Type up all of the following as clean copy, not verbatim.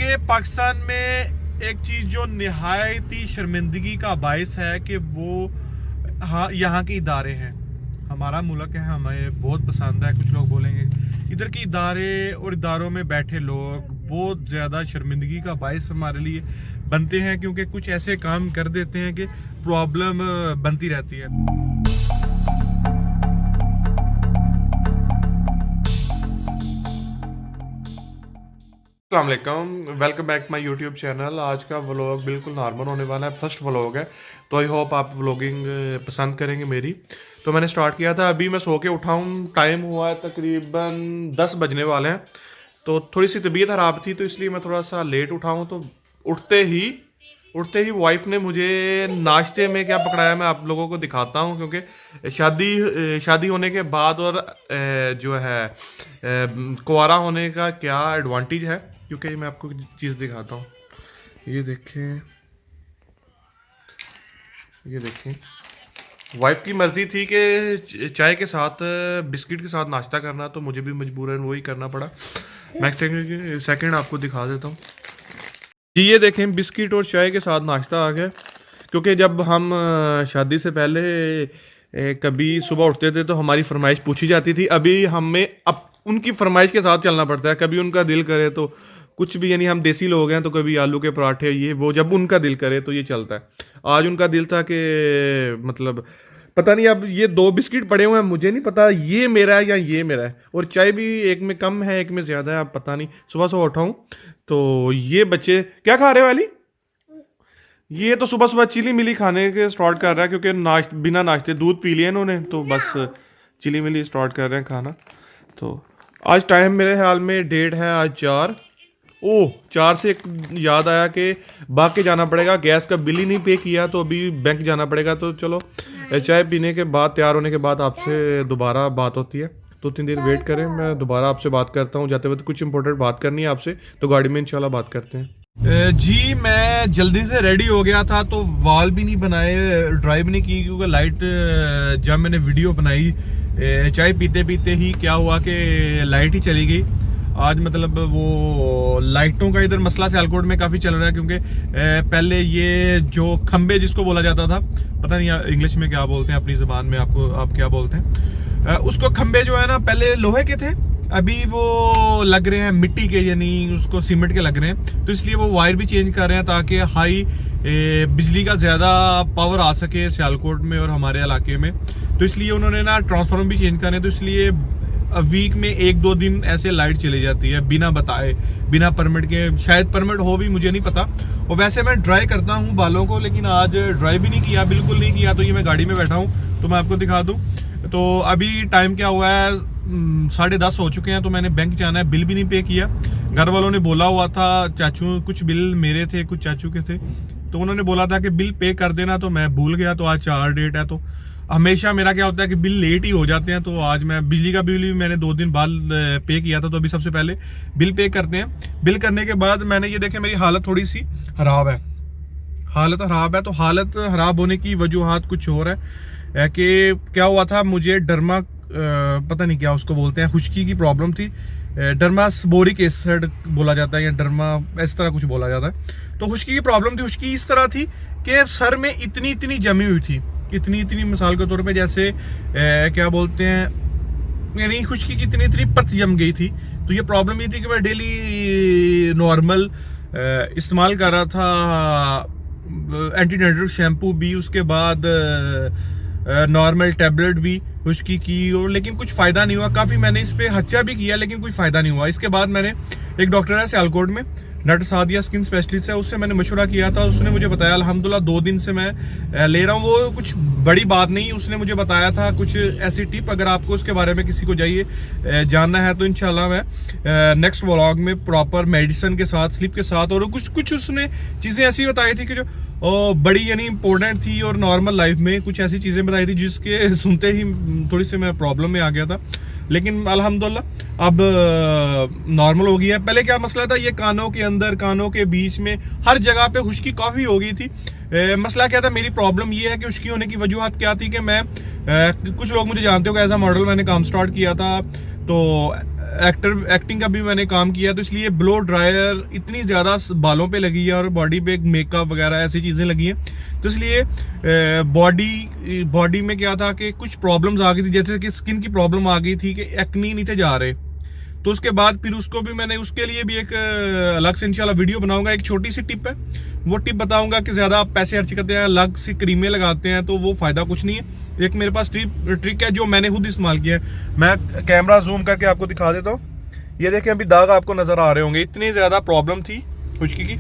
क्योंकि पाकिस्तान में एक चीज़ जो निहायत ही शर्मिंदगी का बायस है कि वो यहाँ के इदारे हैं। हमारा मुल्क है, हमें बहुत पसंद है। कुछ लोग बोलेंगे इधर के इदारे और इदारों में बैठे लोग बहुत ज़्यादा शर्मिंदगी का बायस हमारे लिए बनते हैं, क्योंकि कुछ ऐसे काम कर देते हैं कि प्रॉब्लम बनती रहती है। अस्सलाम वालेकुम, welcome back my YouTube channel. आज का व्लॉग बिल्कुल नॉर्मल होने वाला है, फर्स्ट व्लॉग है, तो आई होप आप व्लॉगिंग पसंद करेंगे मेरी। तो मैंने स्टार्ट किया था, अभी मैं सो के उठा हूँ, टाइम हुआ है तकरीबन 10 बजने वाले हैं। तो थोड़ी सी तबीयत ख़राब थी तो इसलिए मैं थोड़ा सा लेट उठा हूँ। तो उठते ही वाइफ ने मुझे नाश्ते में क्या पकड़ाया मैं आप लोगों को दिखाता हूँ, क्योंकि शादी होने के बाद और जो है कुंवारा होने का क्या एडवांटेज है, क्योंकि मैं आपको चीज़ दिखाता हूँ। ये देखें, वाइफ की मर्ज़ी थी कि चाय के साथ बिस्किट के साथ नाश्ता करना, तो मुझे भी मजबूरन वही करना पड़ा। मैं सेकंड आपको दिखा देता हूँ जी। ये देखें, बिस्किट और चाय के साथ नाश्ता आ गया, क्योंकि जब हम शादी से पहले कभी सुबह उठते थे तो हमारी फरमाइश पूछी जाती थी। अभी हमें अब उनकी फरमाइश के साथ चलना पड़ता है। कभी उनका दिल करे तो कुछ भी, यानी हम देसी लोग हैं, तो कभी आलू के पराठे ये वो, जब उनका दिल करे तो ये चलता है। आज उनका दिल था कि मतलब पता नहीं, अब ये 2 बिस्किट पड़े हुए हैं, मुझे नहीं पता ये मेरा है या ये मेरा है, और चाय भी एक में कम है एक में ज़्यादा है, अब पता नहीं। सुबह उठाऊँ तो ये बच्चे क्या खा रहे हो वाली? ये तो सुबह सुबह चिली मिली खाने के स्टार्ट कर रहा है, क्योंकि बिना नाश्ते दूध पी लिया इन्होंने, तो बस चिली मिली स्टार्ट कर रहे हैं खाना। तो आज टाइम मेरे ख्याल में डेट है आज 4। ओह, 4 से एक याद आया कि बाकी जाना पड़ेगा, गैस का बिल ही नहीं पे किया, तो अभी बैंक जाना पड़ेगा। तो चलो चाय पीने के बाद, तैयार होने के बाद आपसे दोबारा बात होती है। 2-3 दिन वेट करें, मैं दोबारा आपसे बात करता हूँ। जाते वक्त कुछ इंपॉर्टेंट बात करनी है आपसे, तो गाड़ी में इंशाल्लाह बात करते हैं। जी मैं जल्दी से रेडी हो गया था, तो वाल भी नहीं बनाए, ड्राइव नहीं की, क्योंकि लाइट जब मैंने वीडियो बनाई चाय पीते पीते ही क्या हुआ कि लाइट ही चली गई। आज मतलब वो लाइटों का इधर मसला सियालकोट में काफ़ी चल रहा है, क्योंकि पहले ये जो खंबे जिसको बोला जाता था, पता नहीं इंग्लिश में क्या बोलते हैं, अपनी ज़बान में आप क्या बोलते हैं, उसको खंबे जो है ना पहले लोहे के थे, अभी वो लग रहे हैं मिट्टी के, यानी उसको सीमेंट के लग रहे हैं। तो इसलिए वो वायर भी चेंज कर रहे हैं ताकि हाई बिजली का ज़्यादा पावर आ सके सियालकोट में और हमारे इलाके में। तो इसलिए उन्होंने ना ट्रांसफार्मर भी चेंज करने, तो इसलिए वीक में 1-2 दिन ऐसे लाइट चली जाती है बिना बताए, बिना परमिट के। शायद परमिट हो भी, मुझे नहीं पता। और वैसे मैं ड्राई करता हूँ बालों को, लेकिन आज ड्राई भी नहीं किया, बिल्कुल नहीं किया। तो ये मैं गाड़ी में बैठा हूँ, तो मैं आपको दिखा दूँ। तो अभी टाइम क्या हुआ है, 10:30 हो चुके हैं। तो मैंने बैंक जाना है, बिल भी नहीं पे किया। घर वालों ने बोला हुआ था, चाचू कुछ बिल मेरे थे, कुछ चाचू के थे, तो उन्होंने बोला था कि बिल पे कर देना, तो मैं भूल गया। तो आज 4 डेट है, तो हमेशा मेरा क्या होता है कि बिल लेट ही हो जाते हैं। तो आज मैं बिजली का बिल भी मैंने 2 दिन बाद पे किया था, तो अभी सबसे पहले बिल पे करते हैं। बिल करने के बाद मैंने ये देखे, मेरी हालत थोड़ी सी खराब है, तो हालत खराब होने की वजूहात कुछ और है कि क्या हुआ था, मुझे डर्मा पता नहीं क्या उसको बोलते हैं, खुश्की की प्रॉब्लम थी। डर्मास्बोरिक एसिड बोला जाता है, या डर्मा इस तरह कुछ बोला जाता है। तो खुश्की की प्रॉब्लम थी। खुश्की इस तरह थी कि सर में इतनी जमी हुई थी, इतनी मिसाल के तौर पे जैसे क्या बोलते हैं, यानी खुश्की की इतनी परत जम गई थी। तो ये प्रॉब्लम ये थी कि मैं डेली नॉर्मल इस्तेमाल कर रहा था, एंटी डैंड्रफ शैम्पू भी, उसके बाद नॉर्मल टैबलेट भी खुश्की की, और लेकिन कुछ फ़ायदा नहीं हुआ। काफ़ी मैंने इस पर हच्चा भी किया, लेकिन कोई फ़ायदा नहीं हुआ। इसके बाद मैंने एक डॉक्टर है सियालकोट में, डॉक्टर सादिया स्किन स्पेशलिस्ट है, उससे मैंने मशवरा किया था। उसने मुझे बताया, अल्हम्दुलिल्लाह 2 दिन से मैं ले रहा हूँ। वो कुछ बड़ी बात नहीं, उसने मुझे बताया था कुछ ऐसी टिप, अगर आपको उसके बारे में किसी को चाहिए जानना है तो इंशाल्लाह मैं नेक्स्ट व्लॉग में प्रॉपर मेडिसिन के साथ, स्लिप के साथ, और कुछ उसने चीज़ें ऐसी बताई थी कि जो बड़ी यानी इंपॉर्टेंट थी, और नॉर्मल लाइफ में कुछ ऐसी चीज़ें बताई थी जिसके सुनते ही थोड़ी सी मैं प्रॉब्लम में आ गया था। लेकिन अल्हम्दुलिल्लाह अब नॉर्मल हो गया है। पहले क्या मसला था, ये कानों के अंदर, कानों के बीच में, हर जगह पे खुश्की काफ़ी हो गई थी। मसला क्या था, मेरी प्रॉब्लम ये है कि खुश्की होने की वजूहत क्या थी कि मैं कुछ लोग मुझे जानते हो कि एज अ मॉडल मैंने काम स्टार्ट किया था। तो एक्टिंग का भी मैंने काम किया, तो इसलिए ब्लो ड्रायर इतनी ज़्यादा बालों पे लगी है और बॉडी पे मेकअप वगैरह ऐसी चीज़ें लगी हैं, तो इसलिए बॉडी में क्या था कि कुछ प्रॉब्लम्स आ गई थी, जैसे कि स्किन की प्रॉब्लम आ गई थी कि एक्नी नहीं थे जा रहे। तो उसके बाद फिर उसको भी मैंने, उसके लिए भी एक अलग से इंशाल्लाह वीडियो बनाऊंगा। एक छोटी सी टिप है, वो टिप बताऊंगा कि ज़्यादा आप पैसे खर्च करते हैं, अलग सी क्रीमें लगाते हैं, तो वो फ़ायदा कुछ नहीं है। एक मेरे पास ट्रिक है जो मैंने खुद इस्तेमाल किया है। मैं कैमरा जूम करके आपको दिखा देता हूँ। ये देखें, अभी दाग आपको नज़र आ रहे होंगे। इतनी ज़्यादा प्रॉब्लम थी खुश्की की,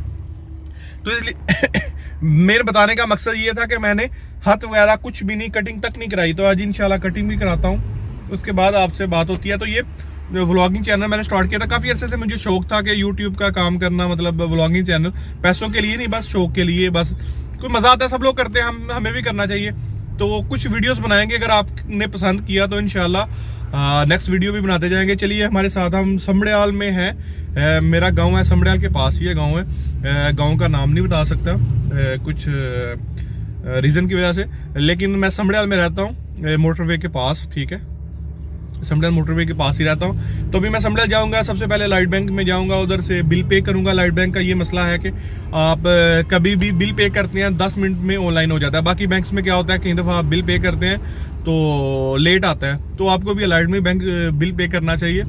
तो इसलिए मेरे बताने का मकसद ये था कि मैंने हाथ वगैरह कुछ भी नहीं, कटिंग तक नहीं कराई। तो आज इंशाल्लाह कटिंग भी कराता हूँ, उसके बाद आपसे बात होती है। तो ये व्लॉगिंग चैनल मैंने स्टार्ट किया था, काफ़ी अरसे से मुझे शौक था कि यूट्यूब का काम करना, मतलब व्लॉगिंग चैनल पैसों के लिए नहीं, बस शौक के लिए। बस कोई मज़ा आता है, सब लोग करते हैं, हमें भी करना चाहिए। तो कुछ वीडियोस बनाएंगे, अगर आपने पसंद किया तो इंशाल्लाह नेक्स्ट वीडियो भी बनाते जाएंगे। चलिए हमारे साथ, हम समड़ियाल में हैं। मेरा गांव है समड़ियाल के पास ही है गांव है। गांव का नाम नहीं बता सकता कुछ रीज़न की वजह से, लेकिन मैं समड़ियाल में रहता हूँ, मोटरवे के पास, ठीक है। समड़ियाल मोटरवे के पास ही रहता हूँ। तो अभी मैं समड़ियाल जाऊँगा, सबसे पहले लाइट बैंक में जाऊँगा, उधर से बिल पे करूँगा। लाइट बैंक का ये मसला है कि आप कभी भी बिल पे करते हैं 10 मिनट में ऑनलाइन हो जाता है। बाकी बैंक्स में क्या होता है, कई दफ़ा आप बिल पे करते हैं तो लेट आता है, तो आपको भी लाइट में बैंक बिल पे करना चाहिए।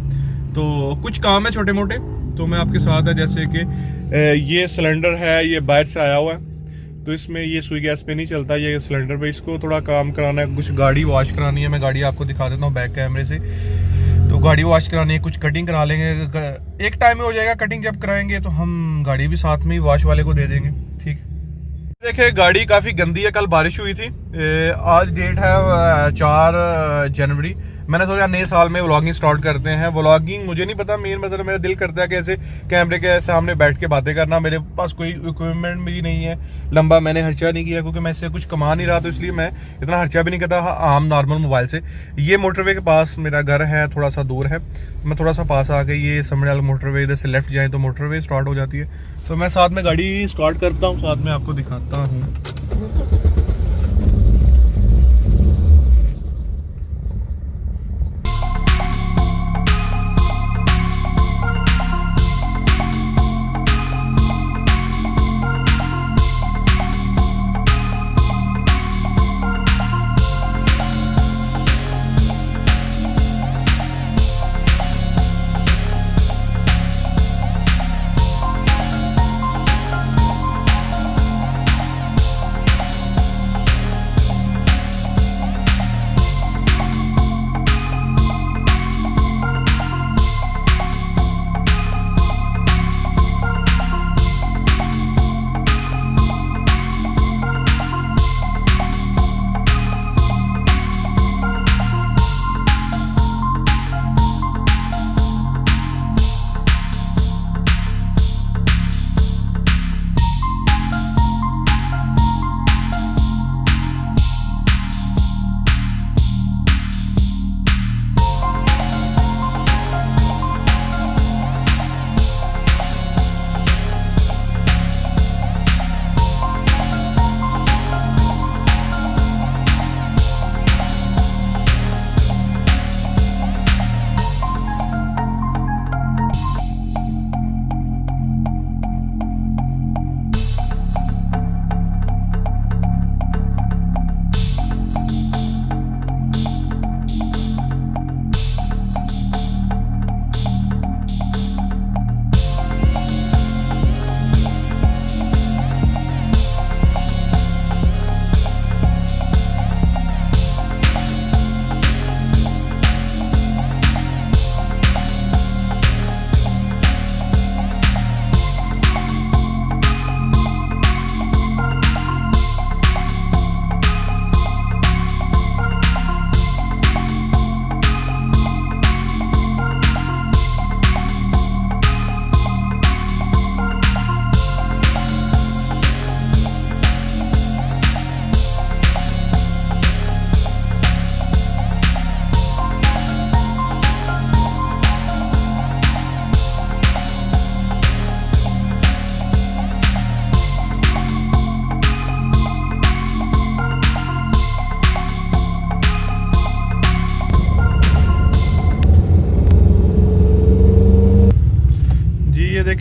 तो कुछ काम है छोटे मोटे, तो मैं आपके साथ है। जैसे कि ये सिलेंडर है, ये बाहर से आया हुआ है, तो इसमें ये सुई गैस पे नहीं चलता, ये सिलेंडर पे इसको थोड़ा काम कराना है। कुछ गाड़ी वॉश करानी है, मैं गाड़ी आपको दिखा देता हूँ बैक कैमरे से। तो गाड़ी वॉश करानी है, कुछ कटिंग करा लेंगे, एक टाइम में हो जाएगा। कटिंग जब कराएंगे तो हम गाड़ी भी साथ में ही वॉश वाले को दे देंगे, ठीक है। देखिए गाड़ी काफ़ी गंदी है, कल बारिश हुई थी। आज डेट है 4 जनवरी। मैंने सोचा नए साल में व्लॉगिंग स्टार्ट करते हैं। व्लॉगिंग मुझे नहीं पता, मतलब मेरा दिल करता है कि ऐसे कैमरे के सामने बैठ के बातें करना। मेरे पास कोई इक्विपमेंट भी नहीं है, लंबा मैंने खर्चा नहीं किया, क्योंकि मैं इससे कुछ कमा नहीं रहा, तो इसलिए मैं इतना खर्चा भी नहीं करता आम नॉर्मल मोबाइल से। ये मोटरवे के पास मेरा घर है, थोड़ा सा दूर है। मैं थोड़ा सा पास आ गई, ये समड़ियाल मोटरवे, इधर से लेफ्ट जाएँ तो मोटरवे स्टार्ट हो जाती है। तो मैं साथ में गाड़ी स्टार्ट करता हूँ, साथ में आपको दिखाता हूँ।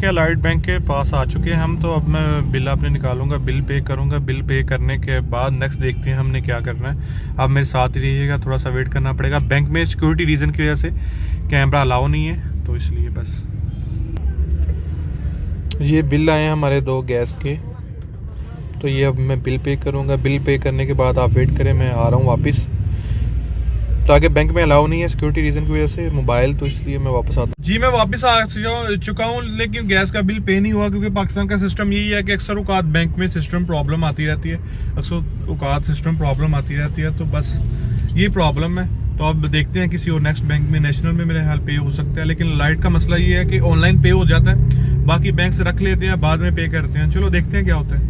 देखें लाइट बैंक के पास आ चुके हैं हम। तो अब मैं बिल अपने निकालूंगा, बिल पे करूंगा। बिल पे करने के बाद नेक्स्ट देखते हैं हमने क्या करना है। अब मेरे साथ ही रहिएगा, थोड़ा सा वेट करना पड़ेगा। बैंक में सिक्योरिटी रीज़न की वजह से कैमरा अलाउ नहीं है, तो इसलिए बस। ये बिल आए हैं हमारे 2 गैस के, तो ये अब मैं बिल पे करूंगा। बिल पे करने के बाद आप वेट करें, मैं आ रहा हूँ वापस। तो आगे बैंक में अलाउ नहीं है सिक्योरिटी रीज़न की वजह से मोबाइल, तो इसलिए मैं वापस आता हूँ। जी मैं वापस आ चुका हूँ, लेकिन गैस का बिल पे नहीं हुआ, क्योंकि पाकिस्तान का सिस्टम यही है कि अक्सर औकात बैंक में सिस्टम प्रॉब्लम आती रहती है, अक्सर औकात सिस्टम प्रॉब्लम आती रहती है। तो बस ये प्रॉब्लम है। तो अब देखते हैं किसी और नेक्स्ट बैंक में, नेशनल में मेरे ख्याल पे हो सकता है। लेकिन लाइट का मसला ये है कि ऑनलाइन पे हो जाता है, बाकी बैंक से रख लेते हैं, बाद में पे करते हैं। चलो देखते हैं क्या होता है।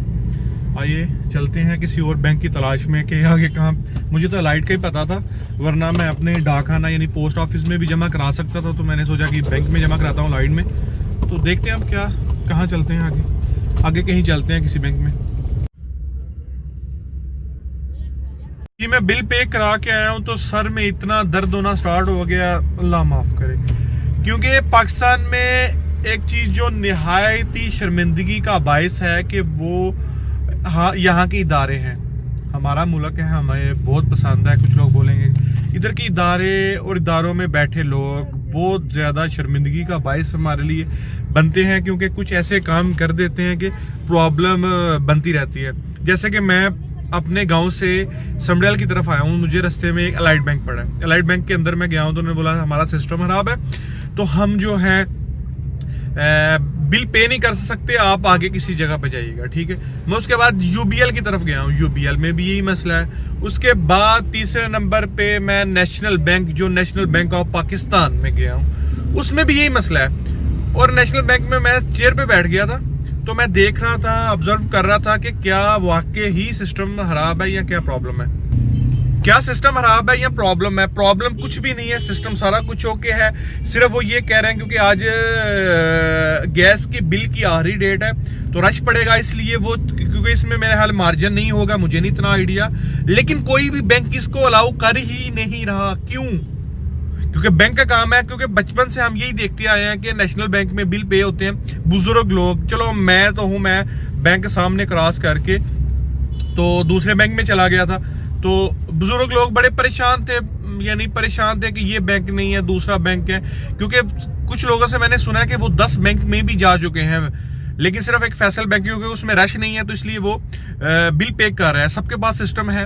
आइए चलते हैं किसी और बैंक की तलाश में कि आगे कहाँ। मुझे तो लाइट का ही पता था, वरना मैं अपने डाकखाना यानी पोस्ट ऑफिस में भी जमा करा सकता था। तो मैंने सोचा कि बैंक में जमा कराता हूँ लाइट में। तो देखते हैं अब क्या, कहाँ चलते हैं आगे कहीं चलते हैं किसी बैंक में। कि मैं बिल पे करा के आया हूँ तो सर में इतना दर्द होना स्टार्ट हो गया, अल्लाह माफ़ करे। क्योंकि पाकिस्तान में एक चीज़ जो निहायत ही शर्मिंदगी का बायस है कि वो हाँ यहाँ के इदारे हैं। हमारा मुल्क है, हमें बहुत पसंद है। कुछ लोग बोलेंगे इधर के इदारे और इदारों में बैठे लोग बहुत ज़्यादा शर्मिंदगी का बायस हमारे लिए बनते हैं, क्योंकि कुछ ऐसे काम कर देते हैं कि प्रॉब्लम बनती रहती है। जैसे कि मैं अपने गांव से समड़ियाल की तरफ आया हूँ, मुझे रास्ते में एक अलाइट बैंक पड़ा है। अलाइट बैंक के अंदर मैं गया हूँ तो उन्होंने बोला हमारा सिस्टम खराब है, तो हम जो है बिल पे नहीं कर सकते, आप आगे किसी जगह पे जाइएगा, ठीक है। मैं उसके बाद यूबीएल की तरफ गया हूँ, यूबीएल में भी यही मसला है। उसके बाद तीसरे नंबर पे मैं नेशनल बैंक, जो नेशनल बैंक ऑफ पाकिस्तान में गया हूँ, उसमें भी यही मसला है। और नेशनल बैंक में मैं चेयर पे बैठ गया था, तो मैं देख रहा था, ऑब्जर्व कर रहा था कि क्या वाकई ही सिस्टम खराब है या क्या प्रॉब्लम है। क्या सिस्टम खराब है या प्रॉब्लम है? प्रॉब्लम कुछ भी नहीं है, सिस्टम सारा कुछ ओके है। सिर्फ वो ये कह रहे हैं क्योंकि आज गैस के बिल की आखिरी डेट है तो रश पड़ेगा, इसलिए वो, क्योंकि इसमें मेरे हाल मार्जिन नहीं होगा, मुझे नहीं इतना आइडिया। लेकिन कोई भी बैंक इसको अलाउ कर ही नहीं रहा। क्यों? क्योंकि बैंक का काम है। क्योंकि बचपन से हम यही देखते आए हैं कि नेशनल बैंक में बिल पे होते हैं बुजुर्ग लोग। चलो मैं तो हूँ, मैं बैंक सामने क्रॉस करके तो दूसरे बैंक में चला गया था, तो बुजुर्ग लोग बड़े परेशान थे, यानी परेशान थे कि ये बैंक नहीं है, दूसरा बैंक है। क्योंकि कुछ लोगों से मैंने सुना है कि वो 10 बैंक में भी जा चुके हैं, लेकिन सिर्फ एक फैसल बैंक, क्योंकि उसमें रश नहीं है तो इसलिए वो बिल पे कर रहा है। सबके पास सिस्टम है।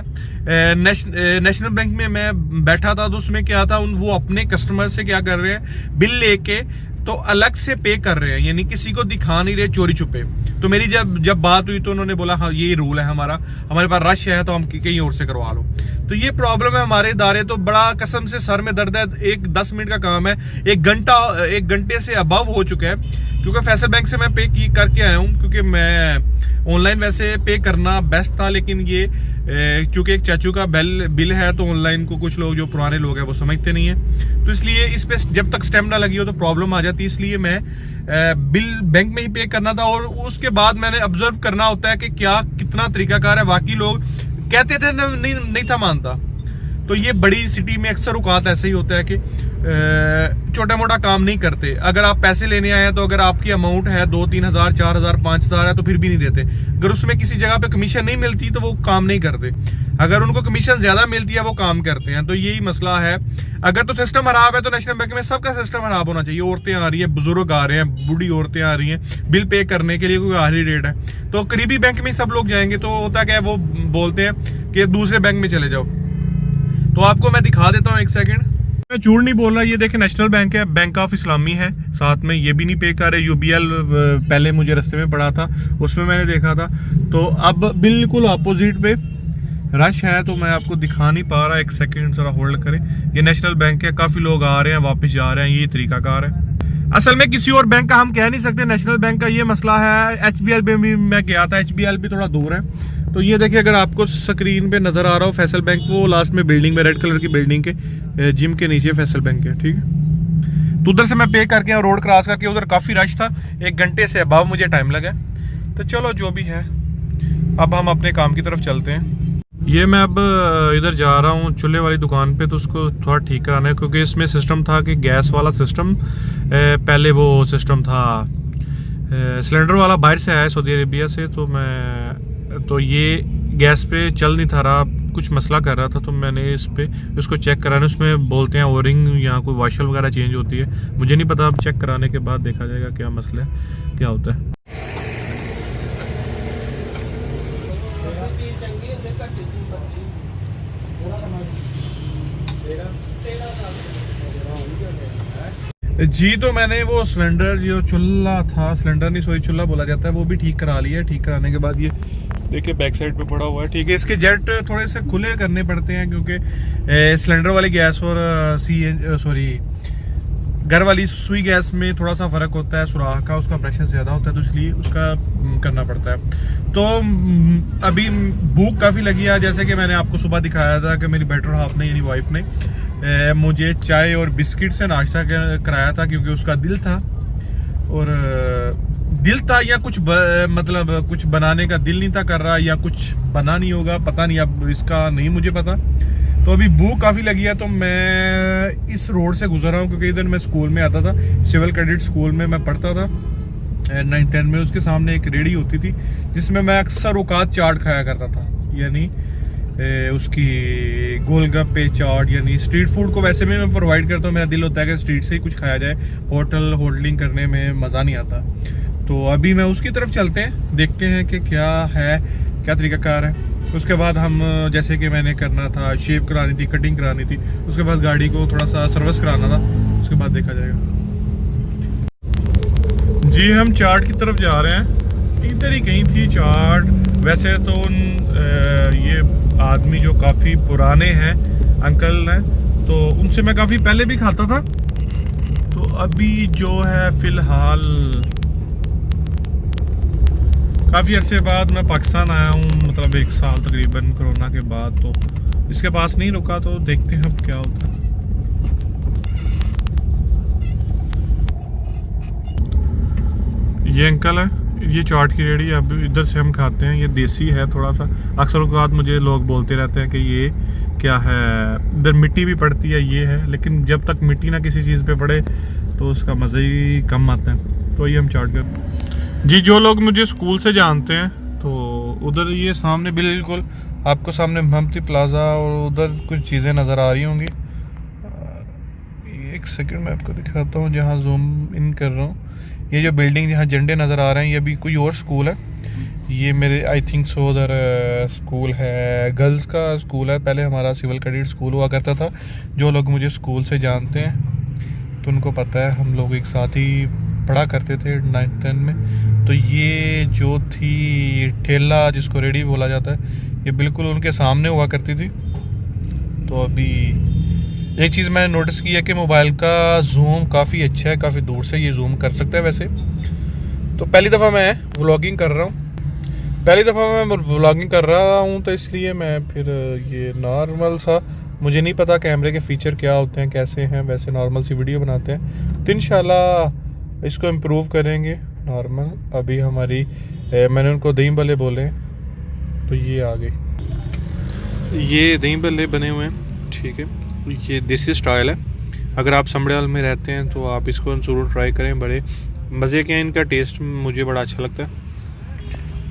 नेशनल बैंक में मैं बैठा था तो उसमें क्या था, वो अपने कस्टमर से क्या कर रहे हैं, बिल लेके तो अलग से पे कर रहे हैं, यानी किसी को दिखा नहीं रहे, चोरी छुपे। तो मेरी जब बात हुई तो उन्होंने बोला हाँ ये रूल है हमारे पास रश है तो हम कहीं और से करवा लो। तो ये प्रॉब्लम है हमारे इदारे। तो बड़ा कसम से सर में दर्द है। एक 10 मिनट का काम है, 1 घंटे से अबव हो चुका है। क्योंकि फैसल बैंक से मैं पे करके आया हूँ, क्योंकि मैं ऑनलाइन वैसे पे करना बेस्ट था, लेकिन ये चूंकि एक चाचू का बिल है तो ऑनलाइन को कुछ लोग जो पुराने लोग हैं वो समझते नहीं है, तो इसलिए इस पे जब तक स्टैम्प ना लगी हो तो प्रॉब्लम आ जाती है। इसलिए मैं बिल बैंक में ही पे करना था। और उसके बाद मैंने ऑब्जर्व करना होता है कि क्या कितना तरीकाकार है। बाकी लोग कहते थे नहीं था मानता। तो ये बड़ी सिटी में अक्सर औकात ऐसे ही होता है कि छोटा मोटा काम नहीं करते। अगर आप पैसे लेने आए हैं तो अगर आपकी अमाउंट है 2-3 हज़ार 4 हज़ार 5 हज़ार है तो फिर भी नहीं देते। अगर उसमें किसी जगह पे कमीशन नहीं मिलती तो वो काम नहीं करते। अगर उनको कमीशन ज्यादा मिलती है वो काम करते हैं। तो यही मसला है। अगर तो सिस्टम खराब है तो नेशनल बैंक में सबका सिस्टम खराब होना चाहिए। औरतें आ रही है, बुजुर्ग आ रहे हैं, बूढ़ी औरतें आ रही हैं बिल पे करने के लिए, क्योंकि आखिरी डेट है। तो करीबी बैंक में सब लोग जाएंगे तो होता क्या है, वो बोलते हैं कि दूसरे बैंक में चले जाओ। तो आपको मैं दिखा देता हूँ, एक सेकंड। मैं झूठ नहीं बोल रहा, ये देखें नेशनल बैंक है, बैंक ऑफ इस्लामी है साथ में, ये भी नहीं पे कर रहे। यूबीएल पहले मुझे रास्ते में पड़ा था, उसमें मैंने देखा था। तो अब बिल्कुल अपोजिट पे रश है, तो मैं आपको दिखा नहीं पा रहा। एक सेकंड जरा होल्ड करें। ये नेशनल बैंक है, काफी लोग आ रहे हैं वापस जा रहे हैं, ये तरीकाकार है। असल में किसी और बैंक का हम कह नहीं सकते, नेशनल बैंक का ये मसला है। एचबीएल पे भी मैं गया था, एचबीएल भी थोड़ा दूर है। तो ये देखिए, अगर आपको स्क्रीन पे नजर आ रहा हो फैसल बैंक, वो लास्ट में बिल्डिंग में रेड कलर की बिल्डिंग के जिम के नीचे फैसल बैंक है, ठीक है। तो उधर से मैं पे करके और रोड क्रॉस करके, उधर काफी रश था, 1 घंटे से अबाव मुझे टाइम लगा। तो चलो जो भी है, अब हम अपने काम की तरफ चलते हैं। ये मैं अब इधर जा रहा हूँ चूल्हे वाली दुकान पे, तो उसको थोड़ा ठीक कराना है, क्योंकि इसमें सिस्टम था कि गैस वाला सिस्टम, पहले वो सिस्टम था सिलेंडर वाला बाहर से आया सऊदी अरेबिया से, तो ये गैस पे चल नहीं था रहा, कुछ मसला कर रहा था, तो मैंने इस पे उसको चेक कराने, उसमें बोलते हैं ओरिंग या कोई वाशल वगैरह चेंज होती है, मुझे नहीं पता, अब चेक कराने के बाद देखा जाएगा क्या मसला है, क्या होता है। जी तो मैंने वो सिलेंडर जो चूल्हा था, सिलेंडर नहीं सॉरी चूल्हा बोला जाता है, वो भी ठीक करा लिया है। ठीक कराने के बाद ये देखिए बैक साइड पे पड़ा हुआ है, ठीक है। इसके जेट थोड़े से खुले करने पड़ते हैं क्योंकि सिलेंडर वाली गैस और घर वाली सुई गैस में थोड़ा सा फ़र्क होता है, सुराख का उसका प्रेशर ज़्यादा होता है, तो इसलिए उसका करना पड़ता है। तो अभी भूख काफ़ी लगी है, जैसे कि मैंने आपको सुबह दिखाया था कि मेरी बेटर हाफ ने यानी वाइफ ने मुझे चाय और बिस्किट से नाश्ता कराया था, क्योंकि उसका दिल था या मतलब कुछ बनाने का दिल नहीं था कर रहा, या कुछ बना नहीं होगा, पता नहीं, अब इसका नहीं मुझे पता। तो अभी भूख काफ़ी लगी है, तो मैं इस रोड से गुजर रहा हूँ, क्योंकि इधर मैं स्कूल में आता था, सिविल कैडेट स्कूल में मैं पढ़ता था 9-10 में। उसके सामने एक रेडी होती थी जिसमें मैं अक्सर औकात चाट खाया करता था, यानी उसकी गोलगप्पे चाट, यानी स्ट्रीट फूड को वैसे भी मैं प्रोवाइड करता हूँ, मेरा दिल होता है कि स्ट्रीट से ही कुछ खाया जाए, होटलिंग करने में मज़ा नहीं आता। तो अभी मैं उसकी तरफ चलते हैं, देखते हैं कि क्या तरीकाकार है। उसके बाद हम जैसे कि मैंने करना था, शेव करानी थी, कटिंग करानी थी, उसके बाद गाड़ी को थोड़ा सा सर्विस कराना था, उसके बाद देखा जाएगा। जी हम चाट की तरफ जा रहे हैं, इधर ही कहीं थी चाट। वैसे तो ये आदमी जो काफ़ी पुराने हैं, अंकल हैं, तो उनसे मैं काफ़ी पहले भी खाता था। तो अभी जो है फ़िलहाल काफ़ी अरसे बाद मैं पाकिस्तान आया हूँ, मतलब 1 साल तकरीबन कोरोना के बाद, तो इसके पास नहीं रुका, तो देखते हैं अब क्या होता है। ये अंकल है, ये चाट की रेडी, अब इधर से हम खाते हैं, ये देसी है थोड़ा सा। अक्सर औक़ात मुझे लोग बोलते रहते हैं कि ये क्या है, इधर मिट्टी भी पड़ती है, ये है, लेकिन जब तक मिट्टी ना किसी चीज़ पे पड़े तो उसका मज़ा ही कम आता है। तो ये हम चाट कर जी, जो लोग मुझे स्कूल से जानते हैं तो उधर ये सामने बिल्कुल आपको सामने महमती प्लाजा और उधर कुछ चीज़ें नज़र आ रही होंगी। एक सेकंड मैं आपको दिखाता हूँ, जहाँ जूम इन कर रहा हूँ, ये जो बिल्डिंग जहाँ झंडे नज़र आ रहे हैं, ये भी कोई और स्कूल है। ये मेरे आई थिंक सो उधर स्कूल है, गर्ल्स का स्कूल है। पहले हमारा सिविल कैडेट स्कूल हुआ करता था। जो लोग मुझे स्कूल से जानते हैं तो उनको पता है, हम लोग एक साथ ही पढ़ा करते थे 9-10 में। तो ये जो थी ठेला जिसको रेडी बोला जाता है, ये बिल्कुल उनके सामने हुआ करती थी। तो अभी एक चीज़ मैंने नोटिस की है कि मोबाइल का जूम काफ़ी अच्छा है, काफ़ी दूर से ये जूम कर सकता है वैसे। तो पहली दफ़ा मैं व्लॉगिंग कर रहा हूँ, तो इसलिए मैं फिर ये नॉर्मल सा, मुझे नहीं पता कैमरे के फ़ीचर क्या होते हैं, कैसे हैं, वैसे नॉर्मल सी वीडियो बनाते हैं, तो इंशाल्लाह इसको इम्प्रूव करेंगे नॉर्मल। अभी हमारी मैंने उनको दही भल्ले बोले, तो ये आ गई, ये दही भल्ले बने हुए हैं, ठीक है। ये देसी स्टाइल है, अगर आप समड़ियाल में रहते हैं तो आप इसको ज़रूर ट्राई करें, बड़े मज़े के हैं, इनका टेस्ट मुझे बड़ा अच्छा लगता है।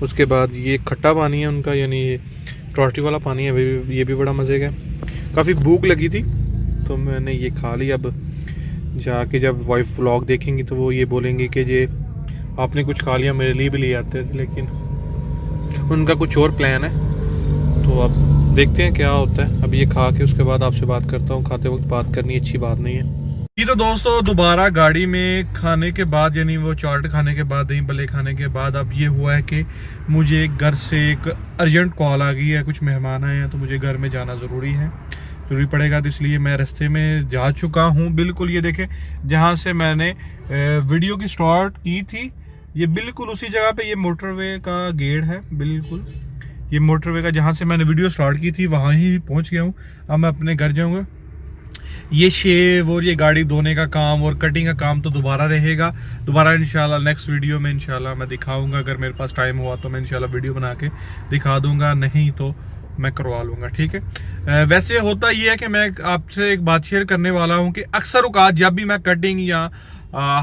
उसके बाद ये खट्टा पानी है उनका, यानी ये टॉटी वाला पानी है, ये भी बड़ा मज़े का है। काफ़ी भूख लगी थी तो मैंने ये खा लिया। अब जाके जब वाइफ व्लॉग देखेंगी तो वो ये बोलेंगे कि ये आपने कुछ खा लिया, मेरे लिए भी ले आते थे, लेकिन उनका कुछ और प्लान है। तो अब देखते हैं क्या होता है। अब ये खा के उसके बाद आपसे बात करता हूँ, खाते वक्त बात करनी अच्छी बात नहीं है। ये तो दोस्तों दोबारा गाड़ी में खाने के बाद, यानी वो चाट खाने के बाद, दही भल्ले खाने के बाद, अब ये हुआ है कि मुझे घर से एक अर्जेंट कॉल आ गई है, कुछ मेहमान आए हैं, तो मुझे घर में जाना ज़रूरी पड़ेगा। तो इसलिए मैं रास्ते में जा चुका हूँ। बिल्कुल ये देखें, जहाँ से मैंने वीडियो की स्टार्ट की थी, ये बिल्कुल उसी जगह पे ये मोटरवे का गेट है, बिल्कुल ये मोटरवे का जहाँ से मैंने वीडियो स्टार्ट की थी वहाँ ही पहुँच गया हूँ। अब मैं अपने घर जाऊँगा। ये शेव और ये गाड़ी धोने का काम और कटिंग का काम तो दोबारा रहेगा, दोबारा इंशाल्लाह नेक्स्ट वीडियो में इंशाल्लाह मैं दिखाऊंगा। अगर मेरे पास टाइम हुआ तो मैं इंशाल्लाह वीडियो बना के दिखा दूंगा, नहीं तो मैं करवा लूँगा, ठीक है। वैसे होता ये है कि मैं आपसे एक बात शेयर करने वाला हूँ कि अक्सर औकात जब भी मैं कटिंग या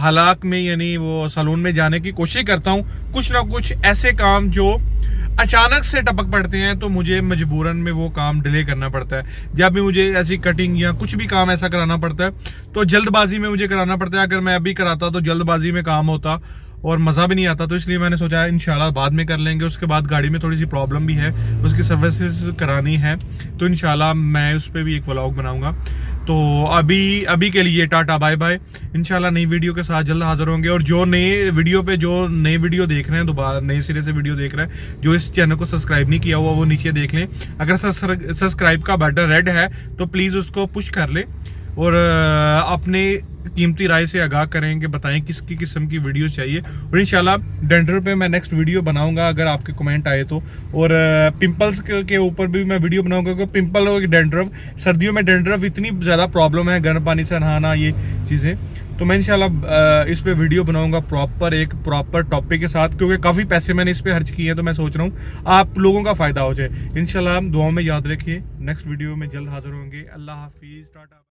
हलाक में यानी वो सैलून में जाने की कोशिश करता हूँ, कुछ ना कुछ ऐसे काम जो अचानक से टपक पड़ते हैं, तो मुझे मजबूरन में वो काम डिले करना पड़ता है। जब भी मुझे ऐसी कटिंग या कुछ भी काम ऐसा कराना पड़ता है तो जल्दबाजी में मुझे कराना पड़ता है। अगर मैं अभी कराता तो जल्दबाजी में काम होता और मज़ा भी नहीं आता, तो इसलिए मैंने सोचा इंशाल्लाह बाद में कर लेंगे। उसके बाद गाड़ी में थोड़ी सी प्रॉब्लम भी है, उसकी सर्विसेज करानी है, तो इंशाल्लाह मैं उस पर भी एक व्लॉग बनाऊंगा। तो अभी के लिए टाटा बाय बाय। इंशाल्लाह नई वीडियो के साथ जल्द हाजिर होंगे। और जो नए वीडियो देख रहे हैं, दोबारा नए सिरे से वीडियो देख रहे हैं, जो इस चैनल को सब्सक्राइब नहीं किया हुआ वो नीचे देख लें। अगर सब्सक्राइब का बटन रेड है तो प्लीज़ उसको पुश कर लें और अपने कीमती राय से आगाह करें कि बताएं किसकी किस्म की वीडियो चाहिए। और इंशाल्लाह डैंड्रफ पे मैं नेक्स्ट वीडियो बनाऊंगा अगर आपके कमेंट आए तो। और पिंपल्स के ऊपर भी मैं वीडियो बनाऊंगा, क्योंकि पिंपल और डैंड्रफ, सर्दियों में डैंड्रफ इतनी ज़्यादा प्रॉब्लम है, गर्म पानी से नहाना, ये चीज़ें। तो मैं इंशाल्लाह इस पे वीडियो बनाऊंगा एक प्रॉपर टॉपिक के साथ, क्योंकि काफ़ी पैसे मैंने इस पे खर्च किए हैं, तो मैं सोच रहा हूँ आप लोगों का फ़ायदा हो जाए। इंशाल्लाह दुआओं में याद रखिए। नेक्स्ट वीडियो में जल्द हाजिर होंगे। अल्लाह हाफिज़, टाटा।